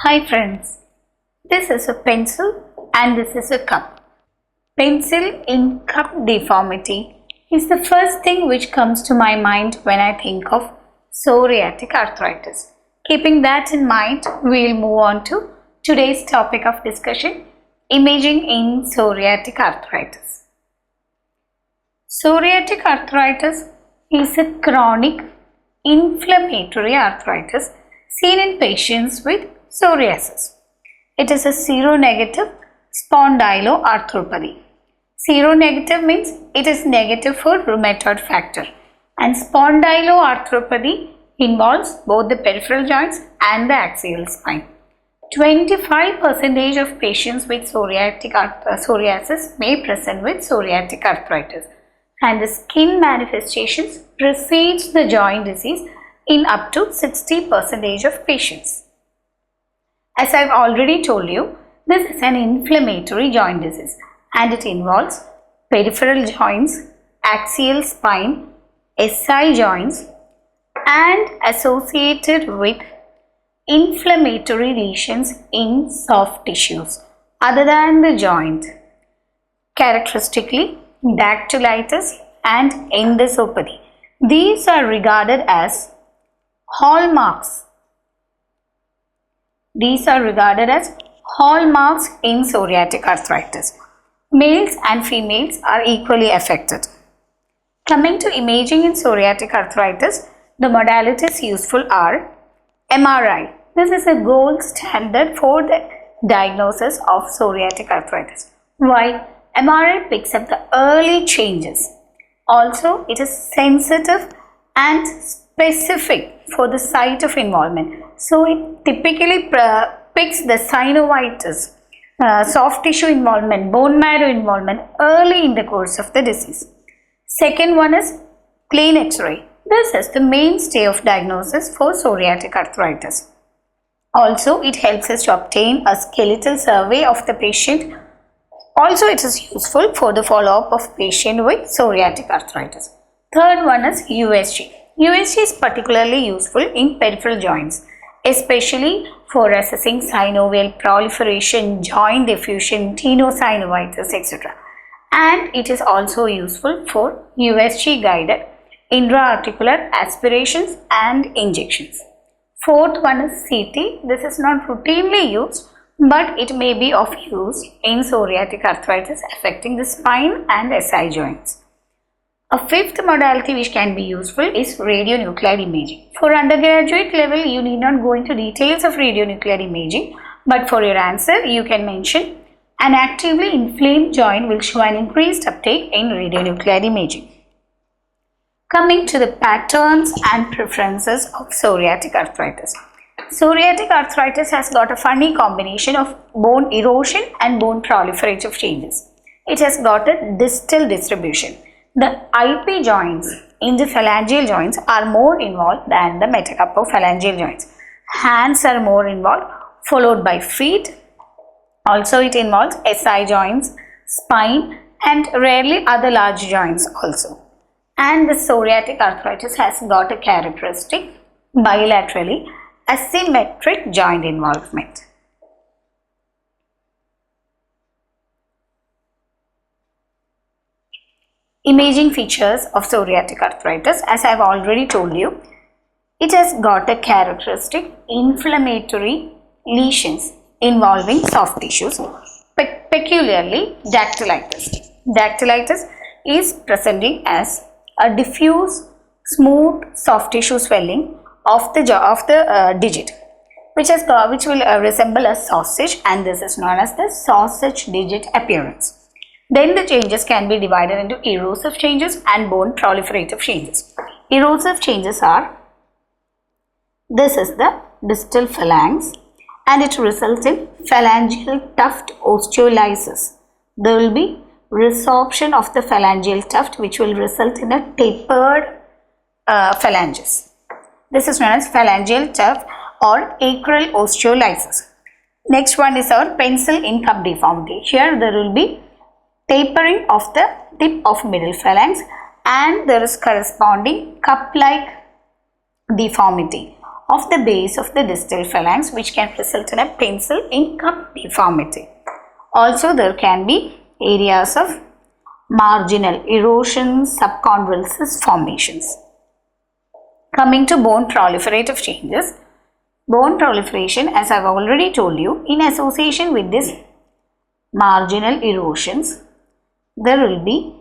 Hi friends, this is a pencil and this is a cup. Pencil in cup deformity is the first thing which comes to my mind when I think of psoriatic arthritis. Keeping that in mind, we will move on to today's topic of discussion, imaging in psoriatic arthritis. Psoriatic arthritis is a chronic inflammatory arthritis seen in patients with psoriasis. It is a seronegative Spondyloarthropathy. Seronegative means it is negative for rheumatoid factor, and Spondyloarthropathy involves both the peripheral joints and the axial spine. 25% of patients with psoriasis may present with psoriatic arthritis, and the skin manifestations precedes the joint disease in up to 60% of patients. As I have already told you, this is an inflammatory joint disease and it involves peripheral joints, axial spine, SI joints and associated with inflammatory lesions in soft tissues other than the joint, characteristically dactylitis and enthesitis. These are regarded as hallmarks. These are regarded as hallmarks in psoriatic arthritis. Males and females are equally affected. Coming to imaging in psoriatic arthritis, the modalities useful are MRI. This is a gold standard for the diagnosis of psoriatic arthritis. Why? MRI picks up the early changes. Also, it is sensitive and specific for the site of involvement. So, it typically picks the synovitis, soft tissue involvement, bone marrow involvement early in the course of the disease. Second one is plain X-ray. This is the mainstay of diagnosis for psoriatic arthritis. Also, it helps us to obtain a skeletal survey of the patient. Also, it is useful for the follow-up of patient with psoriatic arthritis. Third one is USG. USG is particularly useful in peripheral joints, especially for assessing synovial proliferation, joint diffusion, tenosynovitis, etc. And it is also useful for USG guided intra-articular aspirations and injections. Fourth one is CT. This is not routinely used, but it may be of use in psoriatic arthritis affecting the spine and SI joints. A fifth modality which can be useful is radionuclide imaging. For undergraduate level, you need not go into details of radionuclide imaging, but for your answer, you can mention an actively inflamed joint will show an increased uptake in radionuclide imaging. Coming to the patterns and preferences of psoriatic arthritis. Psoriatic arthritis has got a funny combination of bone erosion and bone proliferative changes. It has got a distal distribution. The IP joints in the phalangeal joints are more involved than the metacarpophalangeal joints. Hands are more involved, followed by feet. Also, it involves SI joints, spine, and rarely other large joints also. And the psoriatic arthritis has got a characteristic bilaterally asymmetric joint involvement. Imaging features of psoriatic arthritis, as I have already told you, it has got a characteristic inflammatory lesions involving soft tissues, peculiarly dactylitis. Dactylitis is presenting as a diffuse, smooth, soft tissue swelling of the digit, which will resemble a sausage, and this is known as the sausage digit appearance. Then the changes can be divided into erosive changes and bone proliferative changes. Erosive changes are, this is the distal phalanx and it results in phalangeal tuft osteolysis. There will be resorption of the phalangeal tuft which will result in a tapered phalanges. This is known as phalangeal tuft or acral osteolysis. Next one is our pencil in cup deformity. Here there will be tapering of the tip of middle phalanx and there is corresponding cup-like deformity of the base of the distal phalanx, which can result in a pencil in cup deformity. Also, there can be areas of marginal erosions, subchondral cyst formations. Coming to bone proliferative changes, bone proliferation, as I have already told you, in association with this marginal erosions, there will be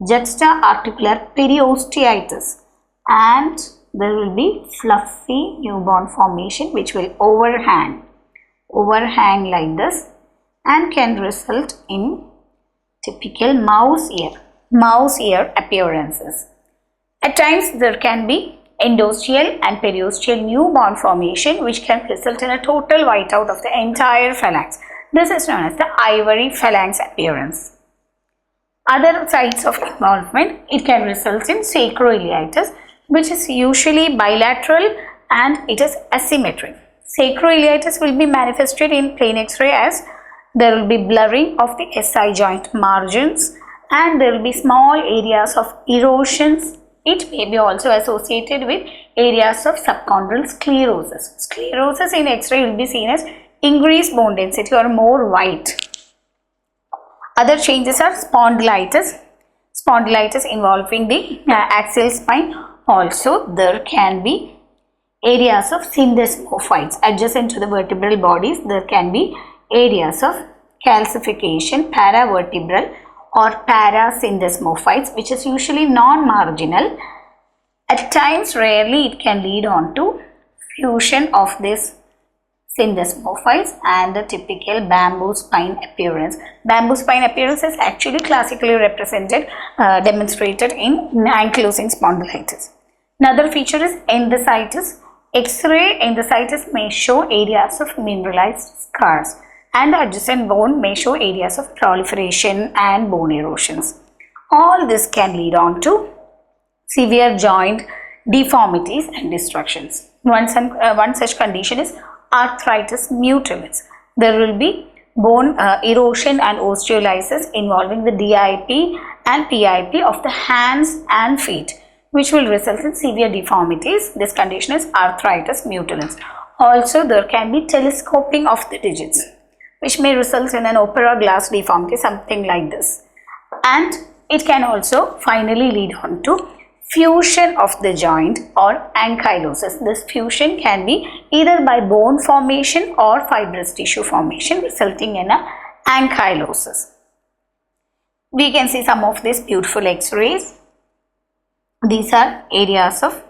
juxta-articular periosteitis and there will be fluffy newborn formation which will overhang like this and can result in typical mouse ear appearances. At times there can be endosteal and periosteal newborn formation which can result in a total whiteout of the entire phalanx. This is known as the ivory phalanx appearance. Other sites of involvement, it can result in sacroiliitis, which is usually bilateral and it is asymmetric. Sacroiliitis will be manifested in plain X-ray as there will be blurring of the SI joint margins and there will be small areas of erosions. It may be also associated with areas of subchondral sclerosis. Sclerosis in X-ray will be seen as increased bone density or more white. Other changes are spondylitis. Spondylitis involving the axial spine. Also, there can be areas of syndesmophytes adjacent to the vertebral bodies. There can be areas of calcification, paravertebral or parasyndesmophytes, which is usually non-marginal. At times, rarely it can lead on to fusion of this syndesmophytes and the typical bamboo spine appearance. Bamboo spine appearance is actually classically represented, demonstrated in ankylosing spondylitis. Another feature is enthesitis. X-ray enthesitis may show areas of mineralized scars and the adjacent bone may show areas of proliferation and bone erosions. All this can lead on to severe joint deformities and destructions. One such condition is Arthritis Mutilans. There will be bone erosion and osteolysis involving the DIP and PIP of the hands and feet, which will result in severe deformities. This condition is Arthritis Mutilans. Also, there can be telescoping of the digits, which may result in an opera glass deformity, something like this. And it can also finally lead on to fusion of the joint or ankylosis. This fusion can be either by bone formation or fibrous tissue formation, resulting in a ankylosis. We can see some of these beautiful X-rays. These are areas of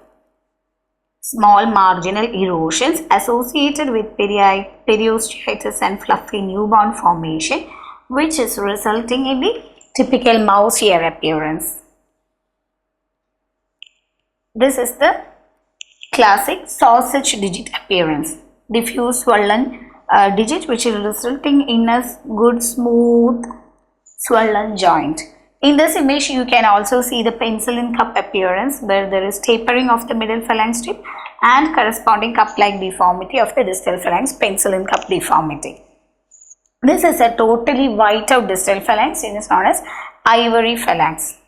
small marginal erosions associated with periosteitis and fluffy newborn formation, which is resulting in the typical mouse ear appearance. This is the classic sausage digit appearance, diffuse swollen digit which is resulting in a good smooth swollen joint. In this image, you can also see the penicillin cup appearance where there is tapering of the middle phalanx tip and corresponding cup-like deformity of the distal phalanx, penicillin cup deformity. This is a totally white out distal phalanx and is known as ivory phalanx.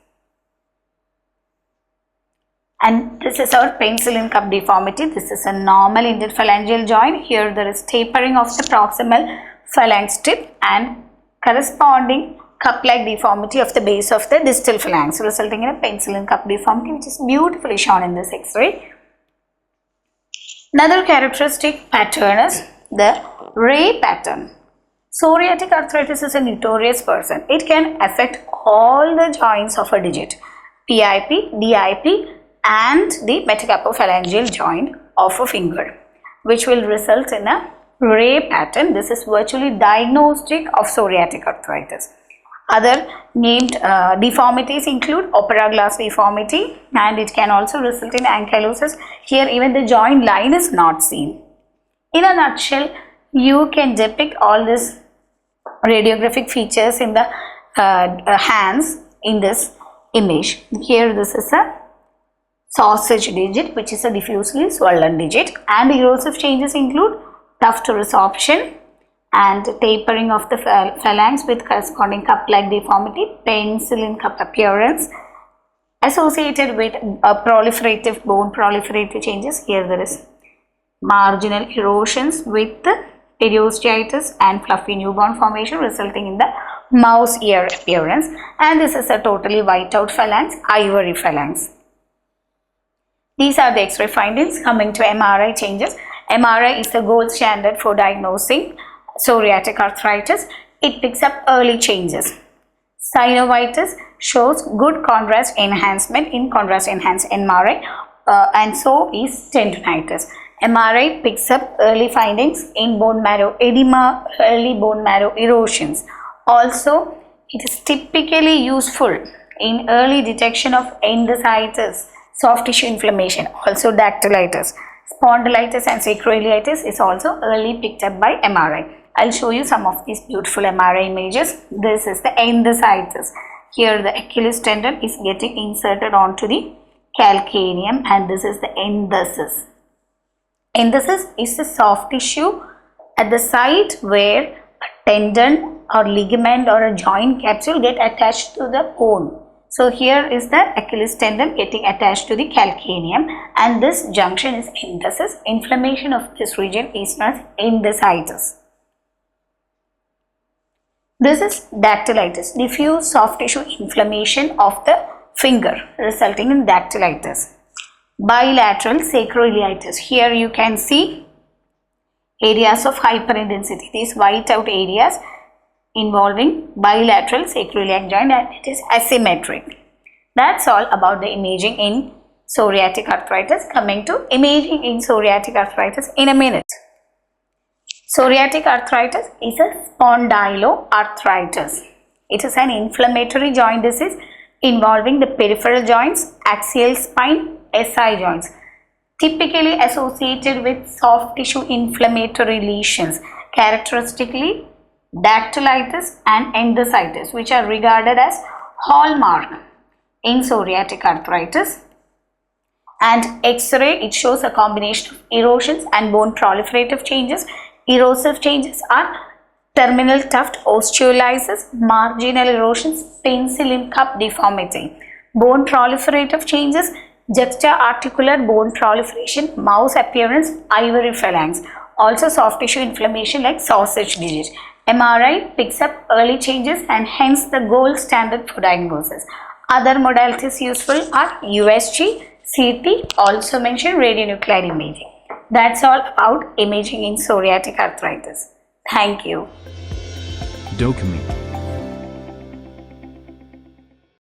And this is our penicillin cup deformity. This is a normal interphalangeal joint. Here there is tapering of the proximal phalanx tip and corresponding cup-like deformity of the base of the distal phalanx, resulting in a penicillin cup deformity, which is beautifully shown in this X-ray. Another characteristic pattern is the ray pattern. Psoriatic arthritis is a notorious person. It can affect all the joints of a digit, PIP, DIP and the metacarpophalangeal joint of a finger, which will result in a ray pattern. This is virtually diagnostic of psoriatic arthritis. Other named deformities include opera glass deformity and it can also result in ankylosis. Here even the joint line is not seen. In a nutshell, you can depict all these radiographic features in the hands in this image. Here this is a sausage digit, which is a diffusely swollen digit, and erosive changes include tuft resorption and tapering of the phalanx with corresponding cup-like deformity, penicillin cup appearance associated with proliferative bone proliferative changes. Here there is marginal erosions with periostitis and fluffy newborn formation resulting in the mouse ear appearance, and this is a totally white out phalanx, ivory phalanx. These are the X-ray findings. Coming to MRI changes. MRI is the gold standard for diagnosing psoriatic arthritis. It picks up early changes. Synovitis shows good contrast enhancement in contrast enhanced MRI, and so is tendonitis. MRI picks up early findings in bone marrow edema, early bone marrow erosions. Also, it is typically useful in early detection of enthesitis, soft tissue inflammation, also dactylitis. Spondylitis and sacroiliitis is also early picked up by MRI. I'll show you some of these beautiful MRI images. This is the enthesitis. Here the Achilles tendon is getting inserted onto the calcaneum, and this is the enthesis. Enthesis is the soft tissue at the site where a tendon or ligament or a joint capsule get attached to the bone. So here is the Achilles tendon getting attached to the calcaneum, and this junction is enthesis. Inflammation of this region is known as enthesitis. This is dactylitis, diffuse soft tissue inflammation of the finger resulting in dactylitis. Bilateral sacroiliitis. Here you can see areas of hyperintensity, these white out areas involving bilateral sacroiliac joint, and it is asymmetric. That's all about the imaging in psoriatic arthritis. Coming to imaging in psoriatic arthritis in a minute. Psoriatic arthritis is a spondyloarthritis. It is an inflammatory joint disease involving the peripheral joints, axial spine, SI joints, typically associated with soft tissue inflammatory lesions, characteristically dactylitis and enthesitis, which are regarded as hallmark in psoriatic arthritis. And X-ray, it shows a combination of erosions and bone proliferative changes. Erosive changes are terminal tuft osteolysis, marginal erosions, penicillin cup deformity. Bone proliferative changes, juxta-articular bone proliferation, mouse appearance, ivory phalanx. Also soft tissue inflammation like sausage digit. MRI picks up early changes and hence the gold standard for diagnosis. Other modalities useful are USG, CT, also mentioned radionuclide imaging. That's all about imaging in psoriatic arthritis. Thank you. Dopamine.